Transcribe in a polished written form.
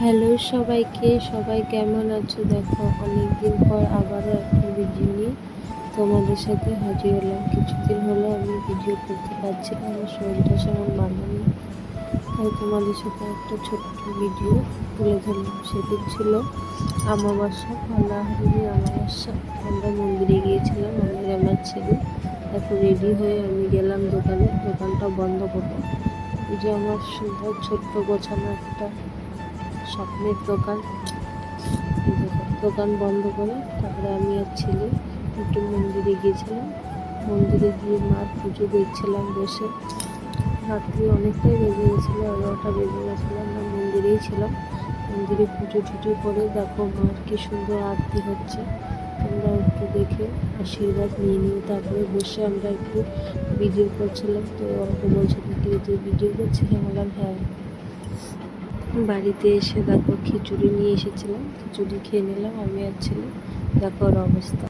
Hello সবাইকে, সবাই কেমন আছো? দেখো অনেকদিন পর আবারও একটা ভিডিও নিয়ে তোমাদের সাথে হাজির হলাম। কিছুদিন হলো আমি ভিডিও করতে পারছি না, আমার শরীরটা সেমন ভালো নেই, তাই তোমাদের সাথে একটা ছোট্ট ভিডিও তুলে ধরলাম। সেদিন ছিল অমাবস্যা, ফলা হরিণী অমাবস্যা। আমরা মন্দিরে গিয়েছিলাম, আমি আমার ছেলে। দেখো রেডি হয়ে আমি গেলাম দোকানে, দোকানটা বন্ধ করবো। এই যে আমার সুন্দর ছোট্ট গোছানো একটা স্বপ্নের দোকান, দোকান বন্ধ করে তারপরে আমি আর ছেলে একটু মন্দিরে গিয়েছিলাম। মন্দিরে গিয়ে মার পুজো দেখছিলাম বসে। রাত্রি অনেকটাই বেজে গেছিলো, 11টা বেজে গেছিলো। আমরা মন্দিরেই ছিলাম, মন্দিরে পুজো টুজো করে দেখো মার কি সুন্দর আরতি হচ্ছে। তোমরা একটু দেখে আশীর্বাদ নিয়ে তারপরে বসে আমরা একটু ভিডিও করছিলাম। তো আমাকে বলছে কি তুই ভিডিও করছিস? আমি বললাম হ্যাঁ। বাড়িতে এসে দেখো খিচুড়ি নিয়ে এসেছিলাম, খিচুড়ি খেয়ে নিলাম আমি আর ছেলে। দেখো ওর অবস্থা।